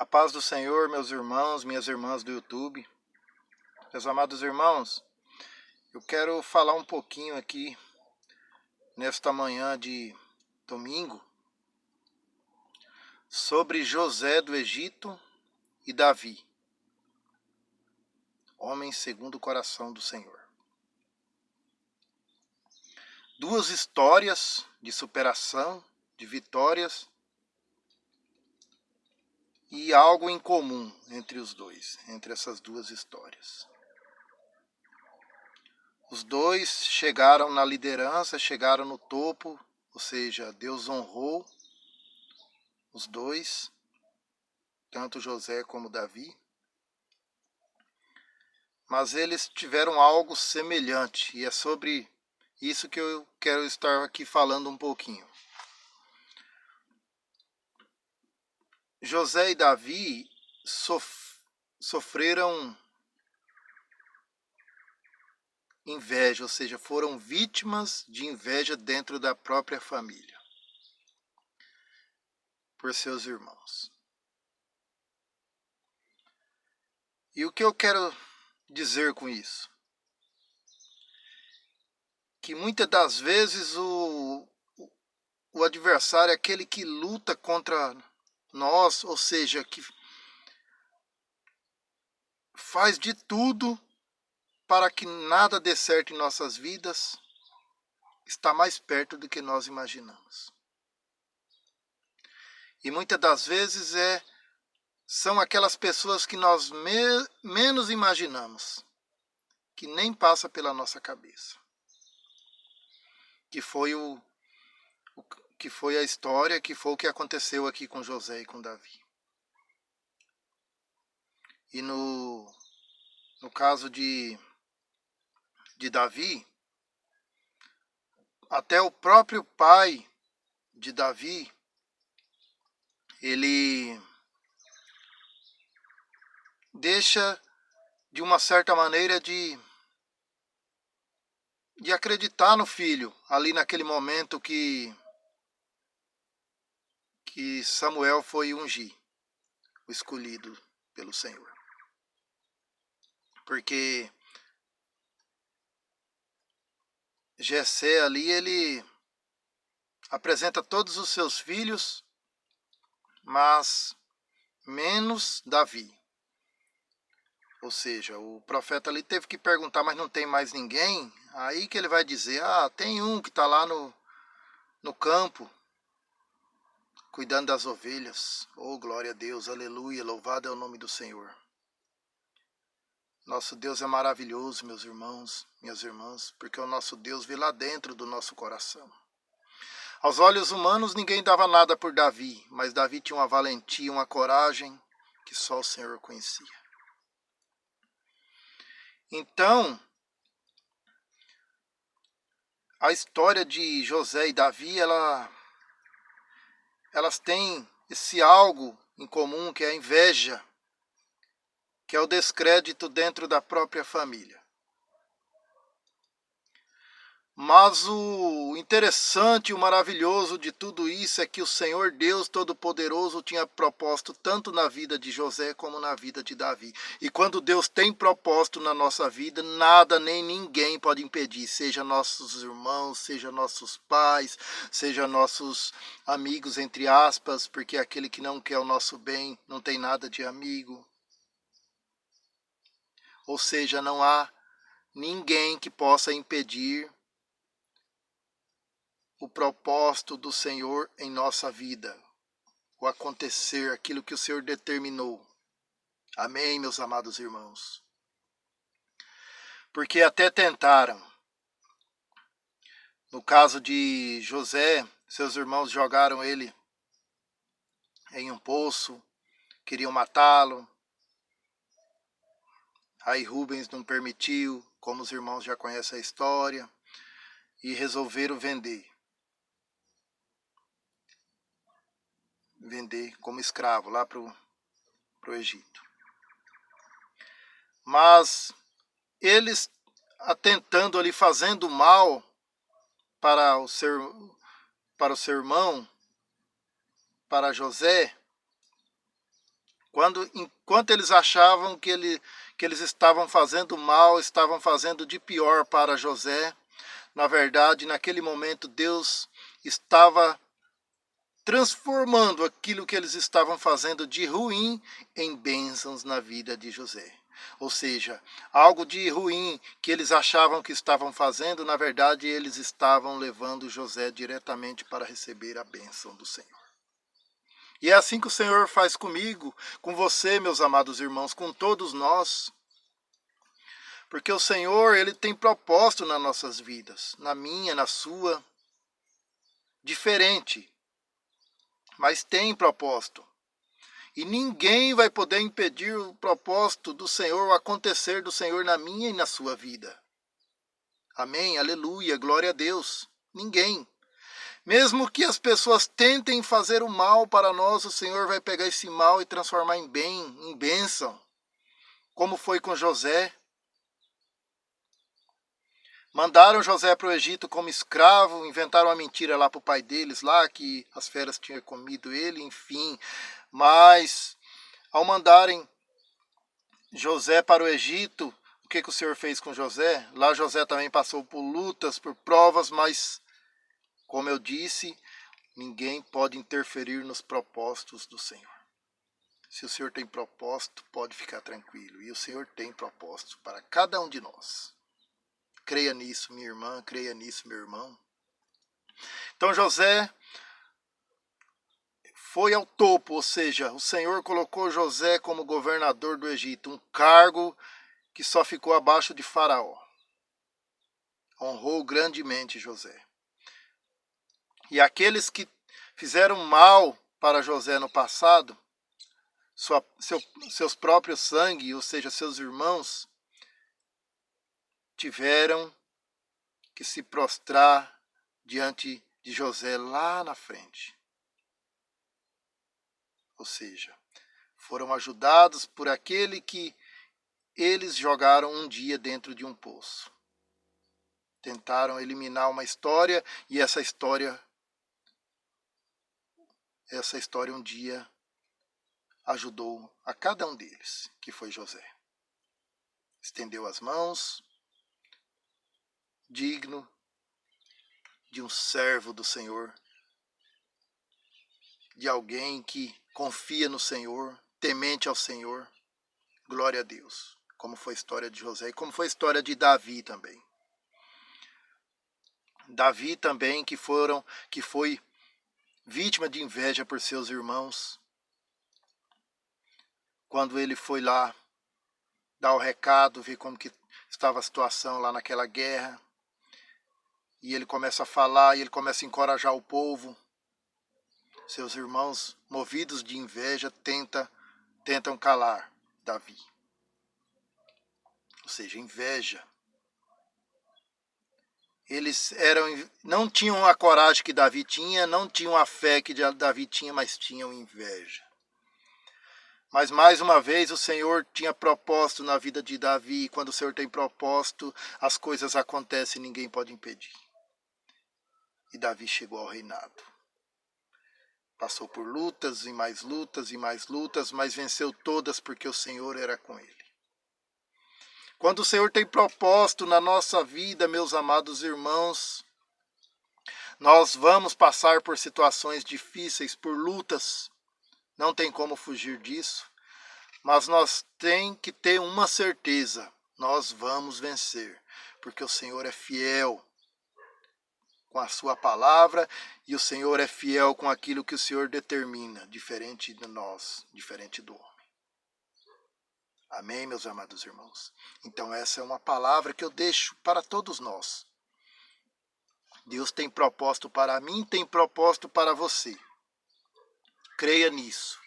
A paz do Senhor, meus irmãos, minhas irmãs do YouTube. Meus amados irmãos, eu quero falar um pouquinho aqui, nesta manhã de domingo, sobre José do Egito e Davi, homens segundo o coração do Senhor. Duas histórias de superação, de vitórias, e algo em comum entre os dois, entre essas duas histórias. Os dois chegaram na liderança, chegaram no topo, ou seja, Deus honrou os dois, tanto José como Davi. Mas eles tiveram algo semelhante, e é sobre isso que eu quero estar aqui falando um pouquinho. José e Davi sofreram inveja, ou seja, foram vítimas de inveja dentro da própria família, por seus irmãos. E o que eu quero dizer com isso? Que muitas das vezes o adversário é aquele que luta contra nós, ou seja, que faz de tudo para que nada dê certo em nossas vidas, está mais perto do que nós imaginamos. E muitas das vezes são aquelas pessoas que nós menos imaginamos, que nem passa pela nossa cabeça. Que foi a história, que foi o que aconteceu aqui com José e com Davi. E no caso de Davi, até o próprio pai de Davi, ele deixa de uma certa maneira de acreditar no filho, ali naquele momento que Samuel foi ungir, o escolhido pelo Senhor. Porque Jessé ali, ele apresenta todos os seus filhos, mas menos Davi. Ou seja, o profeta ali teve que perguntar, mas não tem mais ninguém? Aí que ele vai dizer, tem um que está lá no campo, cuidando das ovelhas. Oh, glória a Deus, aleluia, louvado é o nome do Senhor. Nosso Deus é maravilhoso, meus irmãos, minhas irmãs, porque o nosso Deus vê lá dentro do nosso coração. Aos olhos humanos ninguém dava nada por Davi, mas Davi tinha uma valentia, uma coragem que só o Senhor conhecia. Então, a história de José e Davi, elas têm esse algo em comum, que é a inveja, que é o descrédito dentro da própria família. Mas o interessante, o maravilhoso de tudo isso é que o Senhor Deus Todo-Poderoso tinha propósito tanto na vida de José como na vida de Davi. E quando Deus tem propósito na nossa vida, nada nem ninguém pode impedir, seja nossos irmãos, seja nossos pais, seja nossos amigos, entre aspas, porque aquele que não quer o nosso bem não tem nada de amigo. Ou seja, não há ninguém que possa impedir o propósito do Senhor em nossa vida, o acontecer, aquilo que o Senhor determinou. Amém, meus amados irmãos? Porque até tentaram. No caso de José, seus irmãos jogaram ele em um poço, queriam matá-lo. Aí Rubens não permitiu, como os irmãos já conhecem a história, e resolveram vender como escravo lá para o Egito. Mas eles atentando ali, fazendo mal para o seu irmão, para José, Enquanto eles achavam que eles estavam fazendo mal, estavam fazendo de pior para José, na verdade, naquele momento, Deus estava transformando aquilo que eles estavam fazendo de ruim em bênçãos na vida de José. Ou seja, algo de ruim que eles achavam que estavam fazendo, na verdade, eles estavam levando José diretamente para receber a bênção do Senhor. E é assim que o Senhor faz comigo, com você, meus amados irmãos, com todos nós. Porque o Senhor, Ele tem propósito nas nossas vidas, na minha, na sua, diferente, mas tem propósito. E ninguém vai poder impedir o propósito do Senhor, o acontecer do Senhor na minha e na sua vida. Amém, aleluia, glória a Deus. Ninguém. Mesmo que as pessoas tentem fazer o mal para nós, o Senhor vai pegar esse mal e transformar em bem, em bênção. Como foi com José. Mandaram José para o Egito como escravo, inventaram uma mentira lá para o pai deles, lá que as feras tinham comido ele, enfim. Mas, ao mandarem José para o Egito, o que o Senhor fez com José? Lá José também passou por lutas, por provas, mas, como eu disse, ninguém pode interferir nos propósitos do Senhor. Se o Senhor tem propósito, pode ficar tranquilo. E o Senhor tem propósito para cada um de nós. Creia nisso, minha irmã, creia nisso, meu irmão. Então José foi ao topo, ou seja, o Senhor colocou José como governador do Egito, um cargo que só ficou abaixo de Faraó. Honrou grandemente José. E aqueles que fizeram mal para José no passado, seus próprios sangue, ou seja, seus irmãos, tiveram que se prostrar diante de José lá na frente. Ou seja, foram ajudados por aquele que eles jogaram um dia dentro de um poço. Tentaram eliminar uma história e essa história um dia ajudou a cada um deles, que foi José. Estendeu as mãos, digno de um servo do Senhor, de alguém que confia no Senhor, temente ao Senhor. Glória a Deus. Como foi a história de José e como foi a história de Davi também. Davi também, que foi vítima de inveja por seus irmãos. Quando ele foi lá dar o recado, ver como que estava a situação lá naquela guerra. E ele começa a falar, e ele começa a encorajar o povo. Seus irmãos, movidos de inveja, tentam calar Davi. Ou seja, inveja. Eles não tinham a coragem que Davi tinha, não tinham a fé que Davi tinha, mas tinham inveja. Mas mais uma vez o Senhor tinha propósito na vida de Davi, e quando o Senhor tem propósito, as coisas acontecem e ninguém pode impedir. E Davi chegou ao reinado. Passou por lutas e mais lutas e mais lutas, mas venceu todas porque o Senhor era com ele. Quando o Senhor tem propósito na nossa vida, meus amados irmãos, nós vamos passar por situações difíceis, por lutas. Não tem como fugir disso. Mas nós tem que ter uma certeza. Nós vamos vencer. Porque o Senhor é fiel com a sua palavra e o Senhor é fiel com aquilo que o Senhor determina, diferente de nós, diferente do homem. Amém, meus amados irmãos? Então essa é uma palavra que eu deixo para todos nós. Deus tem propósito para mim, tem propósito para você. Creia nisso.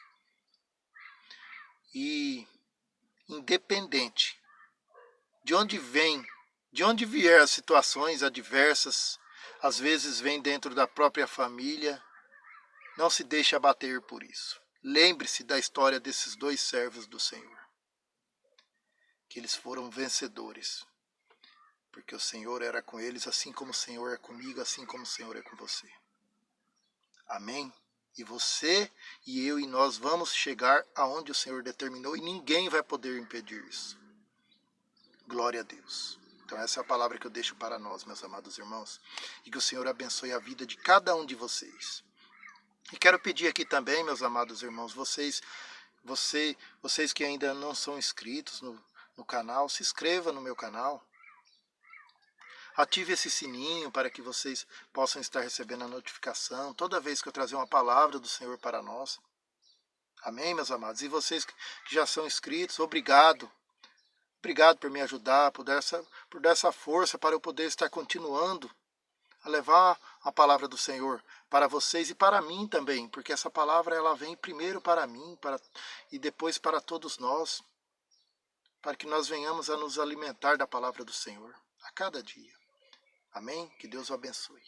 E independente de onde vier as situações adversas, às vezes vem dentro da própria família, não se deixe abater por isso. Lembre-se da história desses dois servos do Senhor, que eles foram vencedores, porque o Senhor era com eles, assim como o Senhor é comigo, assim como o Senhor é com você. Amém? E você e eu e nós vamos chegar aonde o Senhor determinou e ninguém vai poder impedir isso. Glória a Deus. Então essa é a palavra que eu deixo para nós, meus amados irmãos. E que o Senhor abençoe a vida de cada um de vocês. E quero pedir aqui também, meus amados irmãos, vocês que ainda não são inscritos no canal, se inscreva no meu canal. Ative esse sininho para que vocês possam estar recebendo a notificação toda vez que eu trazer uma palavra do Senhor para nós. Amém, meus amados? E vocês que já são inscritos, obrigado. Obrigado por me ajudar, por dar essa força para eu poder estar continuando a levar a palavra do Senhor para vocês e para mim também, porque essa palavra ela vem primeiro para mim e depois para todos nós, para que nós venhamos a nos alimentar da palavra do Senhor a cada dia. Amém? Que Deus o abençoe.